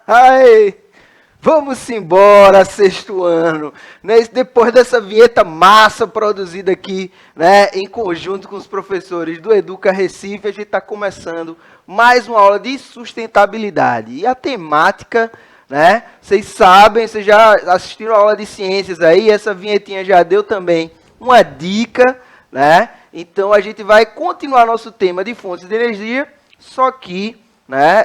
Ai, vamos embora, sexto ano, né? Depois dessa vinheta massa produzida aqui, né, em conjunto com os professores do Educa Recife, a gente está começando mais uma aula de sustentabilidade. E a temática, né, vocês sabem, vocês já assistiram a aula de ciências aí, essa vinhetinha já deu também uma dica, né? Então a gente vai continuar nosso tema de fontes de energia, só que, né,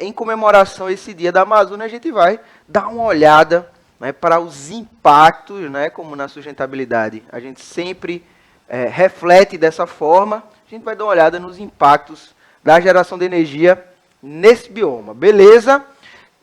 em comemoração a esse Dia da Amazônia, a gente vai dar uma olhada, né, para os impactos, né, como na sustentabilidade a gente sempre reflete dessa forma, a gente vai dar uma olhada nos impactos da geração de energia nesse bioma, beleza?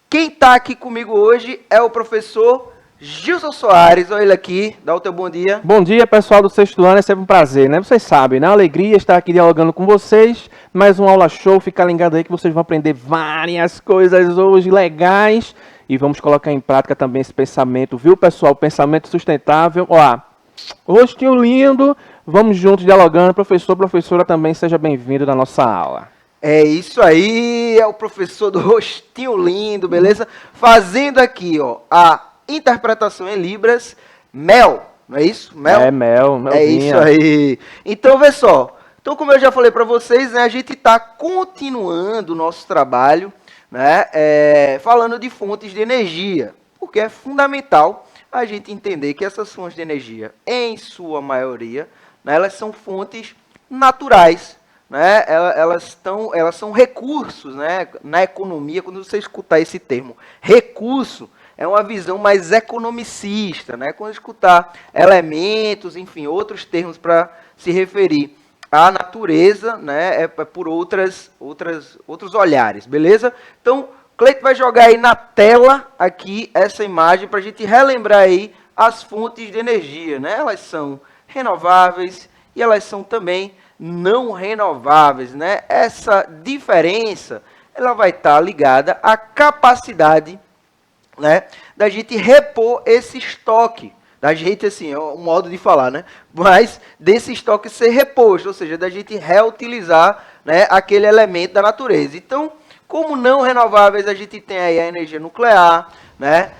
Quem está aqui comigo hoje é o professor Gilson Soares, olha ele aqui, dá o teu bom dia. Bom dia, pessoal do sexto ano, é sempre um prazer, né? Vocês sabem, né? Alegria estar aqui dialogando com vocês, mais uma aula show, fica ligado aí que vocês vão aprender várias coisas hoje legais e vamos colocar em prática também esse pensamento, viu, pessoal? Pensamento sustentável, ó, rostinho lindo, vamos juntos dialogando, professor, professora também, seja bem-vindo na nossa aula. É isso aí, é o professor do rostinho lindo, beleza? Fazendo aqui, ó, a interpretação em Libras, Mel, não é isso? Mel? É, Melzinha. É isso aí. Então, vê só. Então, como eu já falei para vocês, né, a gente está continuando o nosso trabalho, né, falando de fontes de energia, porque é fundamental a gente entender que essas fontes de energia, em sua maioria, né, elas são fontes naturais, né, elas são recursos, né, na economia. Quando você escutar esse termo, recurso, é uma visão mais economicista, né? Quando escutar elementos, enfim, outros termos para se referir à natureza, né? É por outros olhares, beleza? Então, Cleito vai jogar aí na tela aqui essa imagem para a gente relembrar aí as fontes de energia, né? Elas são renováveis e elas são também não renováveis, né? Essa diferença, ela vai estar ligada à capacidade, né, da gente repor esse estoque, da gente, assim, é um modo de falar, né, mas desse estoque ser reposto, ou seja, da gente reutilizar, né, aquele elemento da natureza. Então, como não renováveis, a gente tem aí a energia nuclear, né,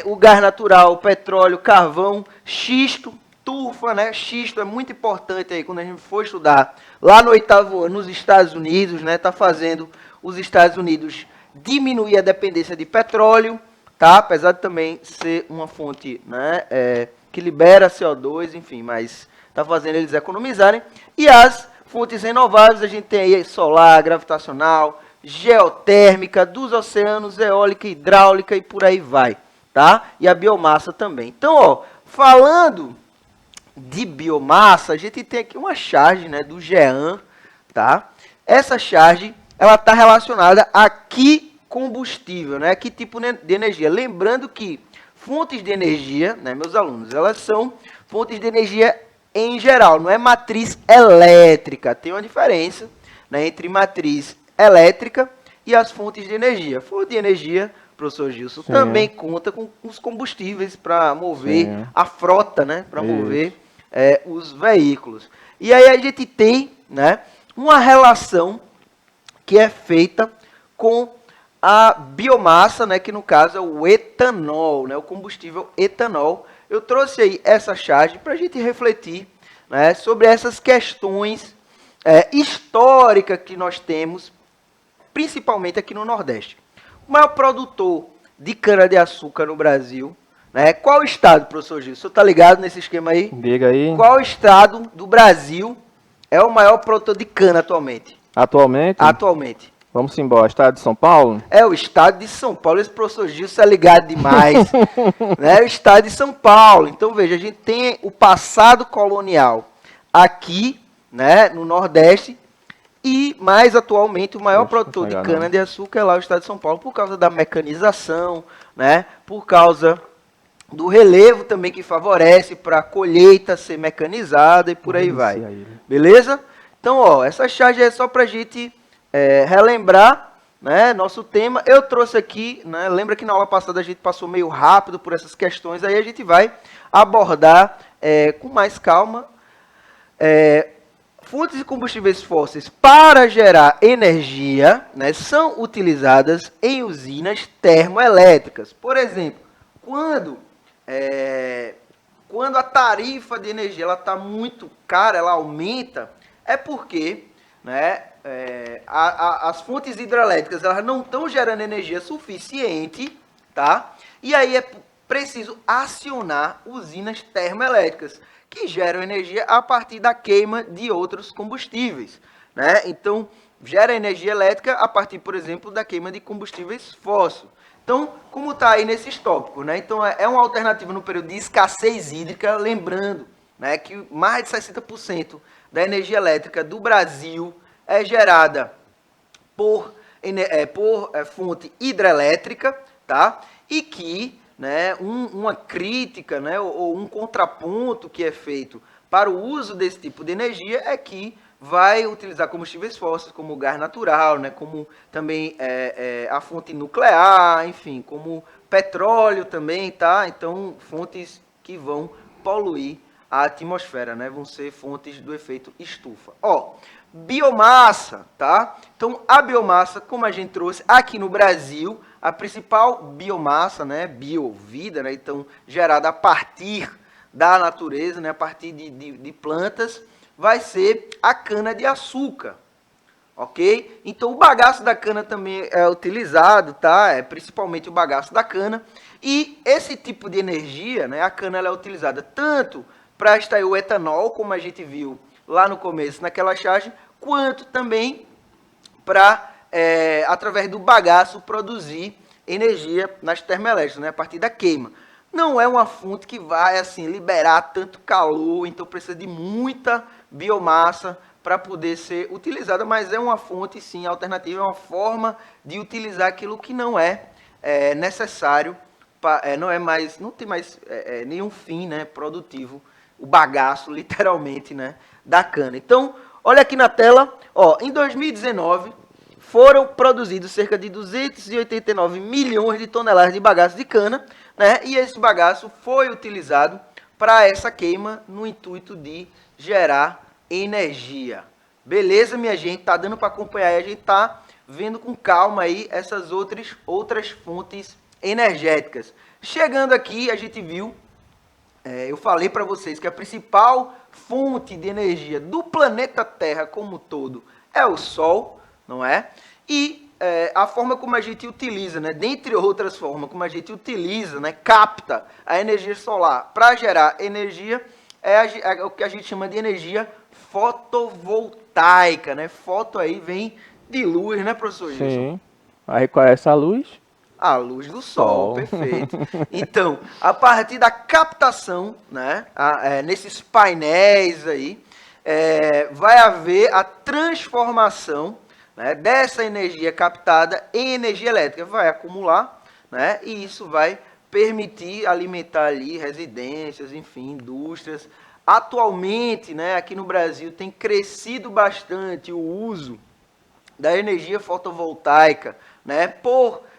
o gás natural, o petróleo, carvão, xisto, turfa, né, xisto é muito importante aí quando a gente for estudar lá no 8º ano nos Estados Unidos, né, está fazendo os Estados Unidos diminuir a dependência de petróleo, tá? Apesar de também ser uma fonte, né, que libera CO2, enfim, mas está fazendo eles economizarem. E as fontes renováveis, a gente tem aí solar, gravitacional, geotérmica, dos oceanos, eólica, hidráulica e por aí vai, tá? E a biomassa também. Então, ó, falando de biomassa, a gente tem aqui uma charge, né, do GEAN, tá? Essa charge, ela está relacionada a que combustível, né? Que tipo de energia? Lembrando que fontes de energia, né, meus alunos, elas são fontes de energia em geral, não é matriz elétrica. Tem uma diferença, né, entre matriz elétrica e as fontes de energia. Fonte de energia, professor Gilson, sim, também conta com os combustíveis para mover, sim, a frota, né, para mover os veículos. E aí a gente tem, né, uma relação que é feita com a biomassa, né, que no caso é o etanol, né, o combustível etanol. Eu trouxe aí essa charge para a gente refletir, né, sobre essas questões históricas que nós temos, principalmente aqui no Nordeste. O maior produtor de cana-de-açúcar no Brasil, né, qual estado, professor Gil? O senhor está ligado nesse esquema aí? Diga aí. Qual estado do Brasil é o maior produtor de cana atualmente? Atualmente. Vamos embora, estado de São Paulo? É o estado de São Paulo, esse professor Gilson é ligado demais. Né? O estado de São Paulo. Então, veja, a gente tem o passado colonial aqui, né, no Nordeste, e mais atualmente o maior produtor de cana-de-açúcar é lá o estado de São Paulo, por causa da mecanização, né, por causa do relevo também que favorece para a colheita ser mecanizada e por aí vai. Beleza? Então, ó, essa charge é só para a gente relembrar, né, nosso tema. Eu trouxe aqui, né, lembra que na aula passada a gente passou meio rápido por essas questões, aí a gente vai abordar com mais calma, fontes de combustíveis fósseis para gerar energia, né, são utilizadas em usinas termoelétricas. Por exemplo, quando a tarifa de energia está muito cara, ela aumenta, é porque, né, as fontes hidrelétricas elas não estão gerando energia suficiente, tá? E aí é preciso acionar usinas termoelétricas, que geram energia a partir da queima de outros combustíveis, né? Então, gera energia elétrica a partir, por exemplo, da queima de combustíveis fósseis. Então, como está aí nesses tópicos, né? Então, é uma alternativa no período de escassez hídrica, lembrando, né, que mais de 60% da energia elétrica do Brasil é gerada por fonte hidrelétrica, tá? E que, né, uma crítica, né, ou um contraponto que é feito para o uso desse tipo de energia é que vai utilizar combustíveis fósseis como o gás natural, né, como também a fonte nuclear, enfim, como petróleo também, tá? Então, fontes que vão poluir a atmosfera, né, vão ser fontes do efeito estufa. Ó, biomassa, tá? Então, a biomassa, como a gente trouxe aqui no Brasil, a principal biomassa, né, biovida, né, então gerada a partir da natureza, né, a partir de plantas, vai ser a cana-de-açúcar, ok? Então, o bagaço da cana também é utilizado, tá? Principalmente o bagaço da cana. E esse tipo de energia, né, a cana ela é utilizada tanto para extrair o etanol, como a gente viu lá no começo, naquela charge, quanto também para, através do bagaço, produzir energia nas termoelétricas, né, a partir da queima. Não é uma fonte que vai assim liberar tanto calor, então precisa de muita biomassa para poder ser utilizada, mas é uma fonte, sim, alternativa, é uma forma de utilizar aquilo que não é, necessário, não tem mais nenhum fim, né, produtivo, o bagaço, literalmente, né, da cana. Então, olha aqui na tela, ó, em 2019, foram produzidos cerca de 289 milhões de toneladas de bagaço de cana, né? E esse bagaço foi utilizado para essa queima no intuito de gerar energia. Beleza, minha gente? Tá dando para acompanhar aí, a gente tá vendo com calma aí essas outras fontes energéticas. Chegando aqui, a gente viu, eu falei para vocês que a principal fonte de energia do planeta Terra como um todo é o Sol, não é? E a forma como a gente utiliza, né, dentre outras formas, como a gente utiliza, né, capta a energia solar para gerar energia, é o que a gente chama de energia fotovoltaica, né? Foto aí vem de luz, né, professor Gilson? Sim. Aí qual é essa luz? A luz do sol, perfeito. Então, a partir da captação, né, nesses painéis aí, vai haver a transformação, né, dessa energia captada em energia elétrica. Vai acumular, né, e isso vai permitir alimentar ali residências, enfim, indústrias. Atualmente, né, aqui no Brasil tem crescido bastante o uso da energia fotovoltaica, né, por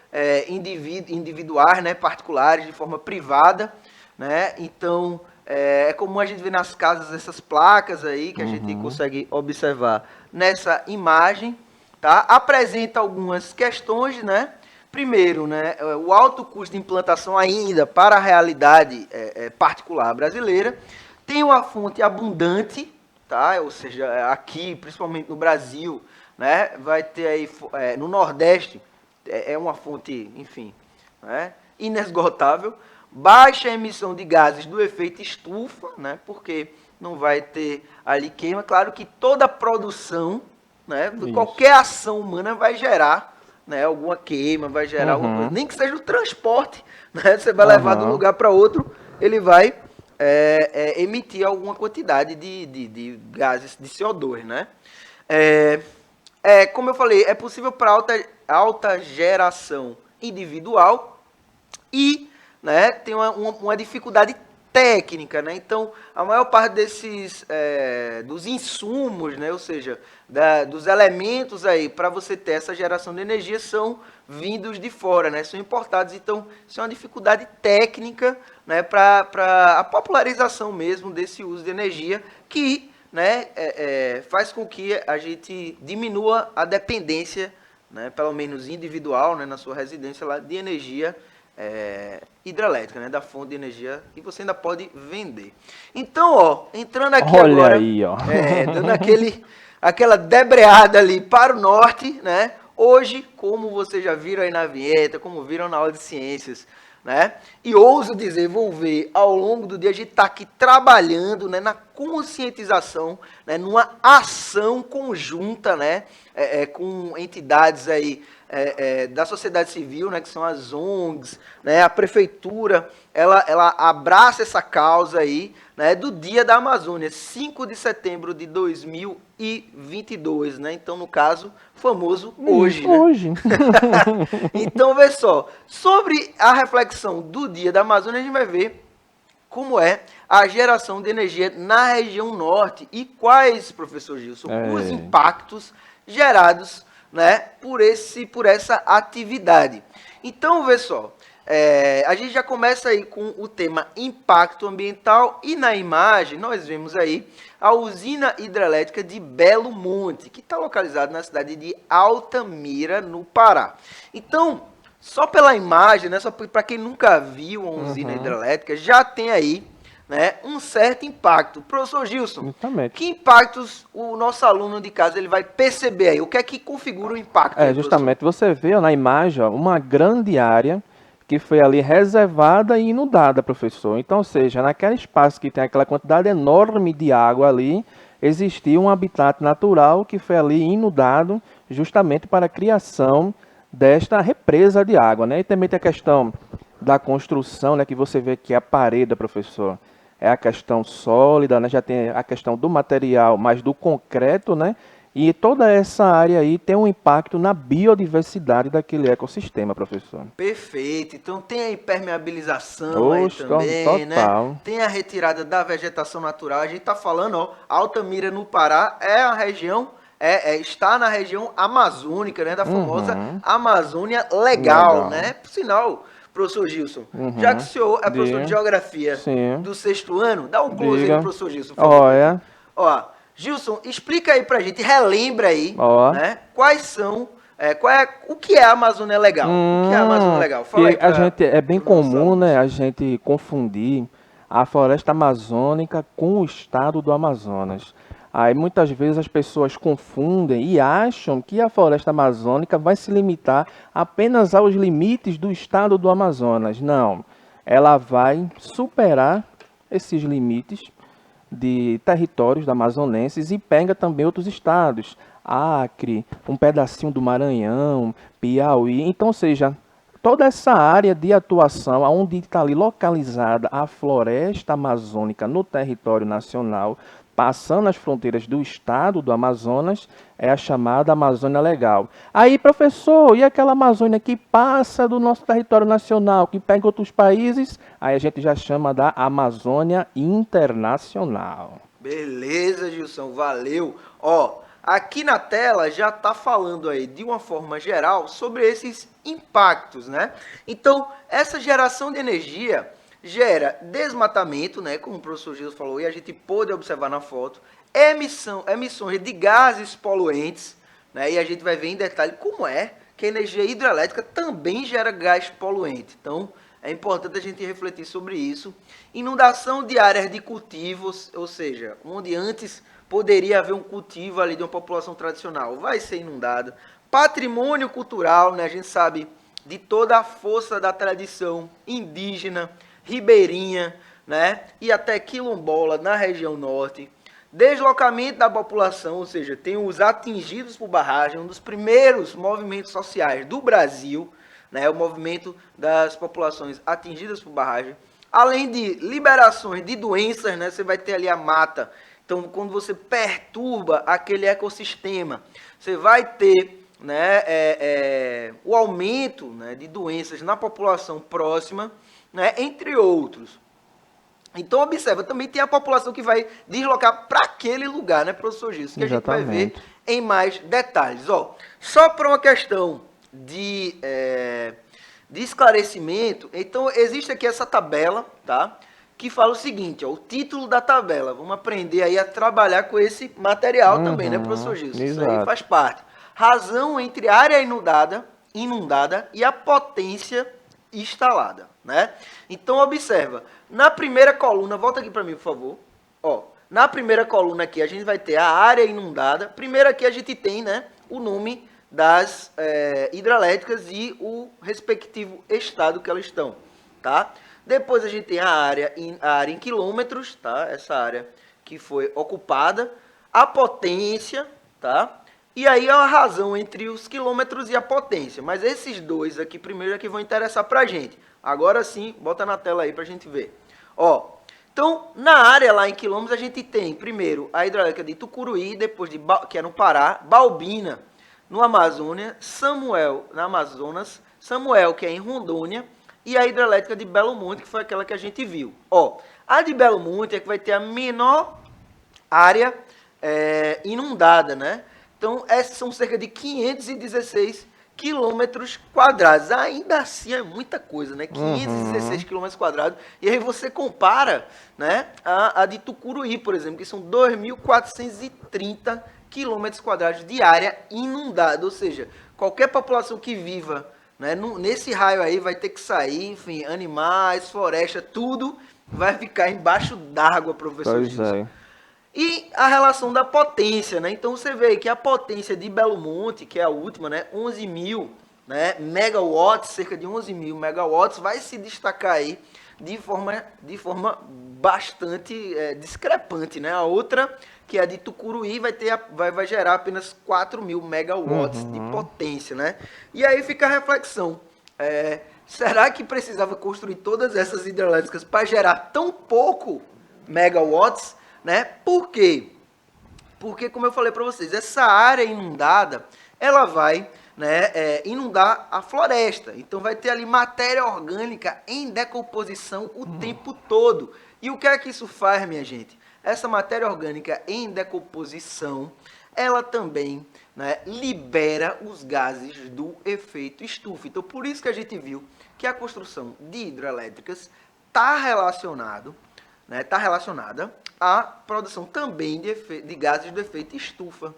individuais, né, particulares, de forma privada, né? Então, é comum a gente ver nas casas essas placas aí, que a gente consegue observar nessa imagem, tá? Apresenta algumas questões, né? Primeiro, né, o alto custo de implantação ainda para a realidade particular brasileira. Tem uma fonte abundante, tá? Ou seja, aqui, principalmente no Brasil, né, vai ter aí, no Nordeste, é uma fonte, enfim, né, inesgotável. Baixa emissão de gases do efeito estufa, né, porque não vai ter ali queima. Claro que toda produção, né, qualquer ação humana vai gerar, né, alguma queima, vai gerar alguma coisa. Nem que seja o transporte, né, você vai levar de um lugar para outro, ele vai emitir alguma quantidade de gases de CO2, né? Como eu falei, é possível para alta geração individual e, né, tem uma dificuldade técnica, né? Então, a maior parte dos insumos, né, ou seja, dos elementos aí para você ter essa geração de energia são vindos de fora, né? São importados. Então, isso é uma dificuldade técnica, né, para a popularização mesmo desse uso de energia que, né, faz com que a gente diminua a dependência, né, pelo menos individual, né, na sua residência lá, de energia hidrelétrica, né, da fonte de energia que você ainda pode vender. Então, ó, entrando aqui Olha agora, aí, ó. dando aquela debreada ali para o norte, né? Hoje, como vocês já viram aí na vinheta, como viram na aula de ciências, né? E ouso dizer, vão ver, ao longo do dia a gente está aqui trabalhando, né, na conscientização, né, numa ação conjunta, né, com entidades aí da sociedade civil, né, que são as ONGs, né, a prefeitura, ela abraça essa causa aí, né, do Dia da Amazônia, 5 de setembro de 2022, né? Então, no caso, famoso hoje, né? Hoje. Então, vê só, sobre a reflexão do Dia da Amazônia, a gente vai ver como é a geração de energia na região norte e quais, professor Gilson, os impactos gerados, né, por essa atividade. Então, vê só, a gente já começa aí com o tema impacto ambiental e na imagem nós vemos aí a usina hidrelétrica de Belo Monte, que está localizada na cidade de Altamira, no Pará. Então, só pela imagem, né, só para quem nunca viu uma usina hidrelétrica, já tem aí, né, um certo impacto. Professor Gilson, Justamente. que impactos o nosso aluno de casa ele vai perceber aí? O que é que configura o impacto? Aí, justamente, você vê ó, na imagem ó, uma grande área que foi ali reservada e inundada, professor. Então, ou seja, naquele espaço que tem aquela quantidade enorme de água ali, existia um habitat natural que foi ali inundado justamente para a criação desta represa de água, né? E também tem a questão da construção, né, que você vê que a parede, professor, é a questão sólida, né? Já tem a questão do material, mas do concreto, né? E toda essa área aí tem um impacto na biodiversidade daquele ecossistema, professor. Perfeito. Então tem a impermeabilização aí também, total. né? Tem a retirada da vegetação natural. A gente está falando, ó, Altamira no Pará é a região, está na região amazônica, né? Da famosa Amazônia Legal, né? Por sinal, professor Gilson, já que o senhor é professor de geografia do 6º ano, dá um close aí no professor Gilson, por favor. Ó, Gilson, explica aí pra gente, relembra aí, né? Quais são, o que é a Amazônia Legal? O que é a Amazônia Legal? Fala aí a gente, é bem comum, né, a gente confundir a floresta amazônica com o estado do Amazonas. Aí muitas vezes as pessoas confundem e acham que a floresta amazônica vai se limitar apenas aos limites do estado do Amazonas. Não, ela vai superar esses limites de territórios amazonenses e pega também outros estados, Acre, um pedacinho do Maranhão, Piauí. Então, ou seja, toda essa área de atuação, onde está ali localizada a floresta amazônica no território nacional, passando as fronteiras do estado do Amazonas, é a chamada Amazônia Legal. Aí, professor, e aquela Amazônia que passa do nosso território nacional, que pega outros países? Aí a gente já chama da Amazônia Internacional. Beleza, Gilson, valeu. Ó, aqui na tela já está falando aí, de uma forma geral, sobre esses impactos, né? Então, essa geração de energia gera desmatamento, né, como o professor Gilson falou, e a gente pôde observar na foto, emissões de gases poluentes, né, e a gente vai ver em detalhe como é que a energia hidrelétrica também gera gás poluente. Então, é importante a gente refletir sobre isso. Inundação de áreas de cultivos, ou seja, onde antes poderia haver um cultivo ali de uma população tradicional, vai ser inundado. Patrimônio cultural, né, a gente sabe de toda a força da tradição indígena, ribeirinha, né, e até quilombola na região norte. Deslocamento da população, ou seja, tem os atingidos por barragem, um dos primeiros movimentos sociais do Brasil, né, o movimento das populações atingidas por barragem. Além de liberações de doenças, né, você vai ter ali a mata. Então, quando você perturba aquele ecossistema, você vai ter, né, o aumento, né, de doenças na população próxima, né, entre outros. Então, observa, também tem a população que vai deslocar para aquele lugar, né, professor Gilson? Que Exatamente. A gente vai ver em mais detalhes. Ó, só para uma questão de esclarecimento, então existe aqui essa tabela, tá? que fala o seguinte, ó, o título da tabela. Vamos aprender aí a trabalhar com esse material também, né, professor Gilson? Isso aí faz parte. Razão entre área inundada e a potência instalada, né? Então, observa. Na primeira coluna, volta aqui para mim, por favor. Ó, na primeira coluna aqui, a gente vai ter a área inundada. Primeiro aqui a gente tem, né, o nome das hidrelétricas e o respectivo estado que elas estão, tá? Depois a gente tem a área em quilômetros, tá? Essa área que foi ocupada, a potência, tá? E aí a razão entre os quilômetros e a potência. Mas esses dois aqui primeiro é que vão interessar pra gente. Agora sim, bota na tela aí pra gente ver. Ó, então, na área lá em quilômetros, a gente tem primeiro a hidrelétrica de Tucuruí, depois que é no Pará, Balbina, no Amazônia, Samuel, na Amazonas, Samuel, que é em Rondônia, e a hidrelétrica de Belo Monte, que foi aquela que a gente viu. Ó, a de Belo Monte é que vai ter a menor área inundada, né? Então, essas são cerca de 516 quilômetros quadrados. Ainda assim é muita coisa, né? 516 quilômetros quadrados. E aí você compara, né, a de Tucuruí, por exemplo, que são 2.430 quilômetros quadrados de área inundada. Ou seja, qualquer população que viva, né, nesse raio aí vai ter que sair, enfim, animais, floresta, tudo vai ficar embaixo d'água, professor Gilson. E a relação da potência, né? Então você vê que a potência de Belo Monte, que é a última, né, 11.000, né, megawatts, cerca de 11.000 megawatts, vai se destacar aí de forma bastante discrepante, né? A outra, que é a de Tucuruí, vai gerar apenas 4.000 megawatts de potência, né? E aí fica a reflexão. Será que precisava construir todas essas hidrelétricas para gerar tão pouco megawatts? Né? Por quê? Porque, como eu falei para vocês, essa área inundada, ela vai, né, inundar a floresta. Então, vai ter ali matéria orgânica em decomposição o tempo todo. E o que é que isso faz, minha gente? Essa matéria orgânica em decomposição, ela também, né, libera os gases do efeito estufa. Então, por isso que a gente viu que a construção de hidrelétricas está relacionada à produção também de gases do efeito estufa,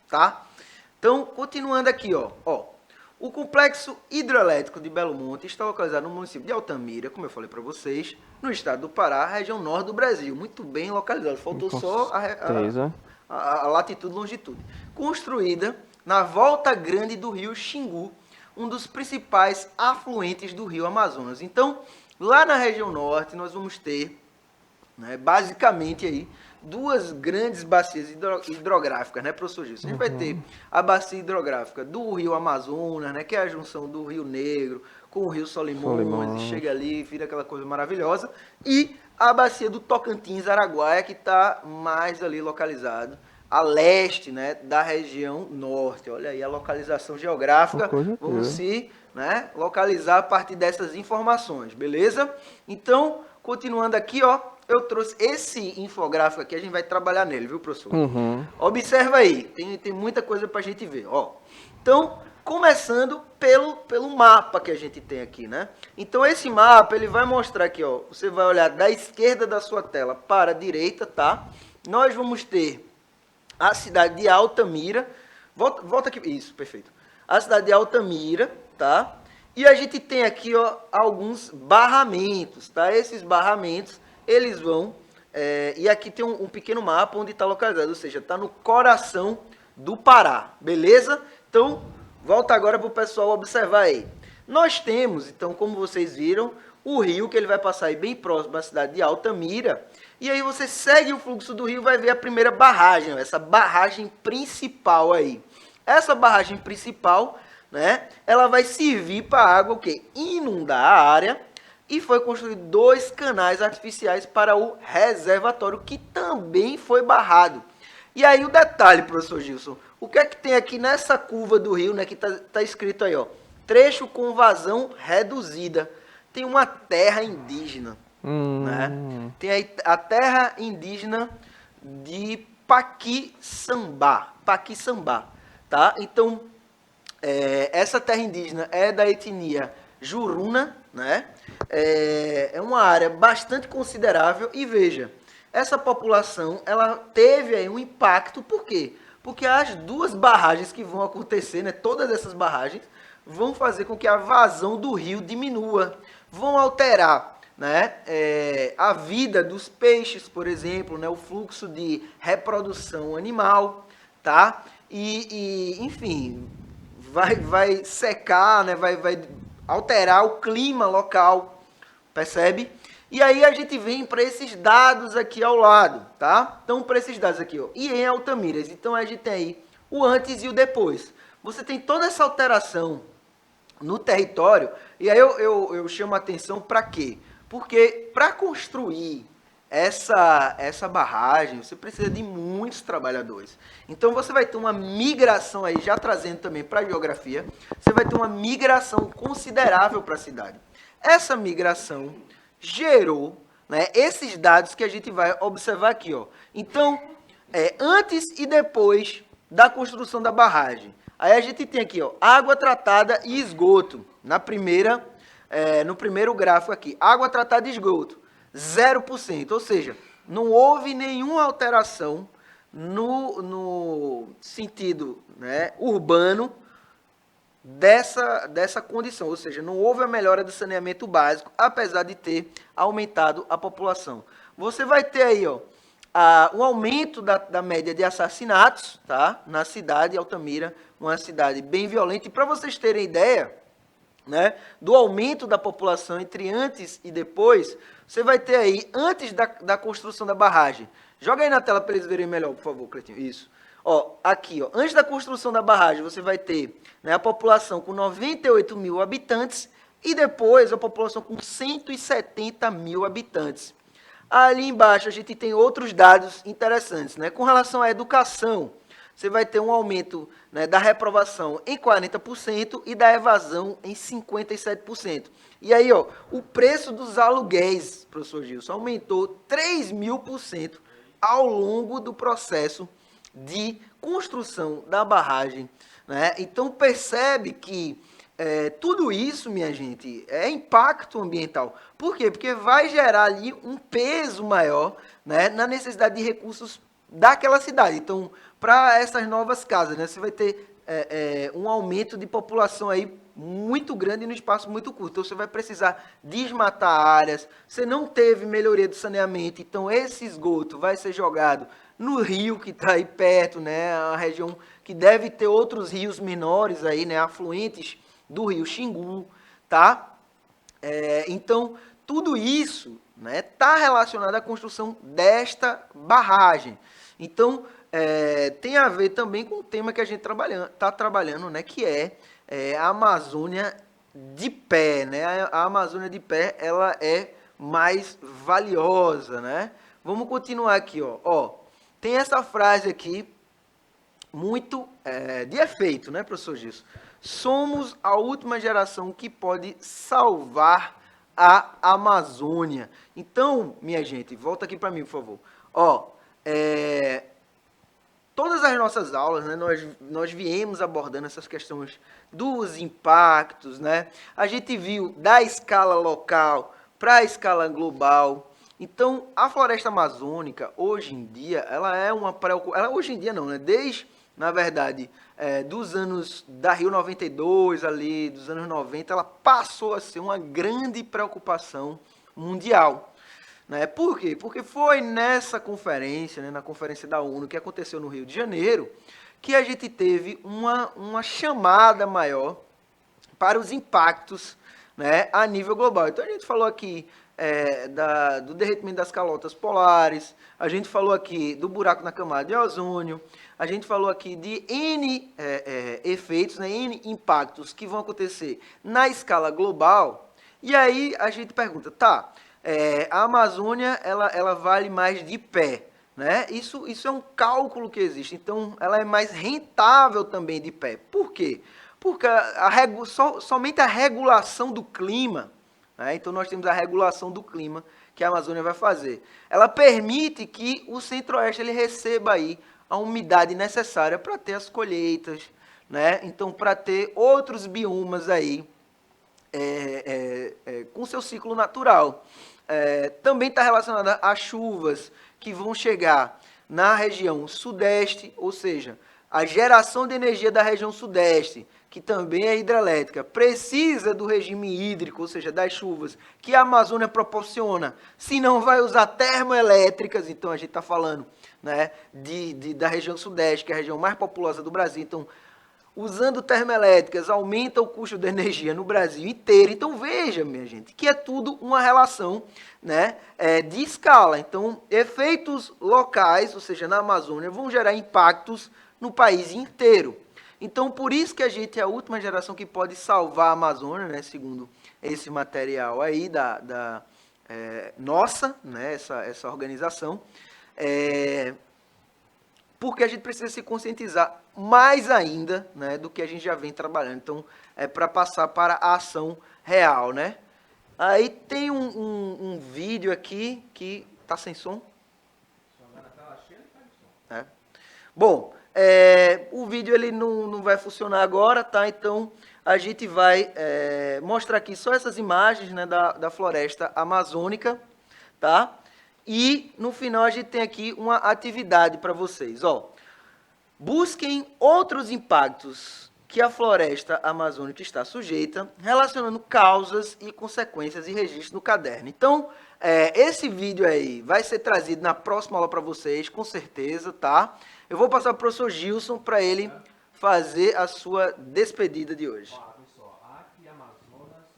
tá? Então, continuando aqui, ó, o complexo hidrelétrico de Belo Monte está localizado no município de Altamira, como eu falei para vocês, no estado do Pará, região norte do Brasil, muito bem localizado, faltou só a latitude e longitude. Construída na volta grande do rio Xingu, um dos principais afluentes do rio Amazonas. Então, lá na região norte, nós vamos ter, né, basicamente aí duas grandes bacias hidrográficas, né, professor Gilson? A gente vai ter a bacia hidrográfica do rio Amazonas, né, que é a junção do Rio Negro com o rio Solimões, e chega ali, vira aquela coisa maravilhosa, e a bacia do Tocantins-Araguaia, que está mais ali localizado a leste, né, da região norte. Olha aí a localização geográfica, vamos se, né, localizar a partir dessas informações, beleza? Então, continuando aqui, ó, eu trouxe esse infográfico aqui, a gente vai trabalhar nele, viu, professor? Observa aí, tem muita coisa pra gente ver, ó. Então, começando pelo mapa que a gente tem aqui, né? Então, esse mapa, ele vai mostrar aqui, ó, você vai olhar da esquerda da sua tela para a direita, tá? Nós vamos ter a cidade de Altamira, volta aqui, isso, perfeito. A cidade de Altamira, tá? E a gente tem aqui, ó, alguns barramentos, tá? Esses barramentos, eles vão... e aqui tem um pequeno mapa onde está localizado, ou seja, está no coração do Pará, beleza? Então, volta agora para o pessoal observar aí. Nós temos, então, como vocês viram, o rio, que ele vai passar aí bem próximo da cidade de Altamira, e aí você segue o fluxo do rio, vai ver a primeira barragem, essa barragem principal aí. Essa barragem principal, né, ela vai servir para a água, o quê? Inundar a área, e foi construído 2 canais artificiais para o reservatório, que também foi barrado. E aí o detalhe, professor Gilson, o que é que tem aqui nessa curva do rio, né, que tá escrito aí, ó, trecho com vazão reduzida. Tem uma terra indígena, né? Tem aí a terra indígena de Paquissambá, tá? Então, essa terra indígena é da etnia Juruna, né? É uma área bastante considerável e veja, essa população ela teve aí um impacto, por quê? Porque as duas barragens que vão acontecer, né, todas essas barragens, vão fazer com que a vazão do rio diminua, vão alterar, né, a vida dos peixes, por exemplo, né, o fluxo de reprodução animal, tá? Enfim, vai secar, né, vai alterar o clima local, percebe? E aí a gente vem para esses dados aqui ao lado, tá? Então, para esses dados aqui, ó, e em Altamira, então a gente tem aí o antes e o depois. Você tem toda essa alteração no território, e aí eu chamo a atenção para quê? Porque para construir essa barragem, você precisa de muitos trabalhadores. Então você vai ter uma migração aí, já trazendo também para a geografia, você vai ter uma migração considerável para a cidade. Essa migração gerou, né, esses dados que a gente vai observar aqui, ó. Então, antes e depois da construção da barragem. Aí a gente tem aqui, ó, água tratada e esgoto. No primeiro gráfico aqui, água tratada e esgoto, 0%. Ou seja, não houve nenhuma alteração no sentido, né, urbano dessa condição, ou seja, não houve a melhora do saneamento básico, apesar de ter aumentado a população. Você vai ter aí, ó, um aumento da média de assassinatos, tá, na cidade de Altamira, uma cidade bem violenta. E para vocês terem ideia, né, do aumento da população entre antes e depois, você vai ter aí, antes da construção da barragem, joga aí na tela para eles verem melhor, por favor, Cleitinho, isso. Ó, aqui, ó, antes da construção da barragem, você vai ter, né, a população com 98 mil habitantes e depois a população com 170 mil habitantes. Ali embaixo a gente tem outros dados interessantes, né? Com relação à educação, você vai ter um aumento, né, da reprovação em 40% e da evasão em 57%. E aí, ó, o preço dos aluguéis, professor Gilson, aumentou 3.000% ao longo do processo de construção da barragem, né? Então percebe que tudo isso, minha gente, é impacto ambiental. Por quê? Porque vai gerar ali um peso maior, né, na necessidade de recursos daquela cidade. Então, para essas novas casas, né, você vai ter um aumento de população aí muito grande no espaço muito curto. Então, você vai precisar desmatar áreas. Você não teve melhoria do saneamento, então esse esgoto vai ser jogado no rio que está aí perto, né, a região que deve ter outros rios menores aí, né, afluentes do rio Xingu, tá? Então, tudo isso, né, tá relacionado à construção desta barragem. Então, tem a ver também com o tema que a gente está trabalhando, né, que é a Amazônia de pé, né? A Amazônia de pé, ela é mais valiosa, né? Vamos continuar aqui, ó. Tem essa frase aqui, muito de efeito, né, professor Gilson? Somos a última geração que pode salvar a Amazônia. Então, minha gente, volta aqui para mim, por favor. Ó, todas as nossas aulas, né, nós viemos abordando essas questões dos impactos, né? A gente viu da escala local para a escala global. Então, a floresta amazônica, hoje em dia, ela é uma preocupação. Hoje em dia não, né? Desde, na verdade, dos anos da Rio 92, ali, dos anos 90, ela passou a ser uma grande preocupação mundial. Né? Por quê? Porque foi nessa conferência, né, na conferência da ONU, que aconteceu no Rio de Janeiro, que a gente teve uma chamada maior para os impactos, né, a nível global. Então, a gente falou aqui do derretimento das calotas polares, a gente falou aqui do buraco na camada de ozônio, a gente falou aqui de N efeitos, né, N impactos que vão acontecer na escala global. E aí a gente pergunta, tá, a Amazônia ela vale mais de pé, né? Isso é um cálculo que existe, então ela é mais rentável também de pé. Por quê? Porque somente a regulação do clima, né? Então nós temos a regulação do clima que a Amazônia vai fazer. Ela permite que o Centro-Oeste ele receba aí a umidade necessária para ter as colheitas, né? Então para ter outros biomas aí com seu ciclo natural. Também está relacionada às chuvas que vão chegar na região sudeste, ou seja, a geração de energia da região sudeste, que também é hidrelétrica, precisa do regime hídrico, ou seja, das chuvas, que a Amazônia proporciona. Se não vai usar termoelétricas, então a gente está falando, né, da região sudeste, que é a região mais populosa do Brasil. Então, usando termoelétricas, aumenta o custo da energia no Brasil inteiro. Então, veja, minha gente, que é tudo uma relação, né, de escala. Então, efeitos locais, ou seja, na Amazônia, vão gerar impactos no país inteiro. Então, por isso que a gente é a última geração que pode salvar a Amazônia, né, segundo esse material aí nossa, né, essa organização, porque a gente precisa se conscientizar mais ainda, né, do que a gente já vem trabalhando. Então, para passar para a ação real, né? Aí tem um vídeo aqui que tá sem som. Bom, o vídeo ele não vai funcionar agora, tá? Então, a gente vai mostrar aqui só essas imagens, né, da floresta amazônica, tá? E, no final, a gente tem aqui uma atividade para vocês. Ó, busquem outros impactos que a floresta amazônica está sujeita, relacionando causas e consequências e registros no caderno. Então, esse vídeo aí vai ser trazido na próxima aula para vocês, com certeza, tá? Eu vou passar para o professor Gilson para ele fazer a sua despedida de hoje.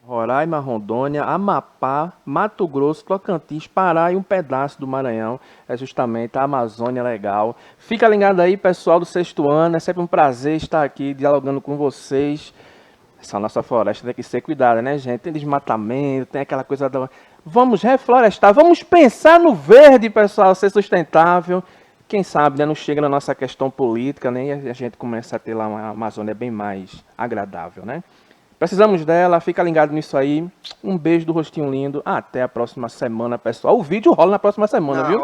Roraima, Rondônia, Amapá, Mato Grosso, Tocantins, Pará e um pedaço do Maranhão. É justamente a Amazônia Legal. Fica ligado aí, pessoal do sexto ano. É sempre um prazer estar aqui dialogando com vocês. Essa nossa floresta tem que ser cuidada, né, gente? Tem desmatamento, tem aquela coisa da... Vamos reflorestar, vamos pensar no verde, pessoal, ser sustentável. Quem sabe, né, não chega na nossa questão política, né, e a gente começa a ter lá uma Amazônia bem mais agradável, né? Precisamos dela, fica ligado nisso aí. Um beijo do rostinho lindo. Até a próxima semana, pessoal. O vídeo rola na próxima semana, viu?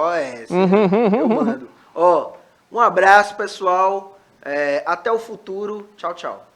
Eu mando. Ó, um abraço, pessoal. Até o futuro. Tchau, tchau.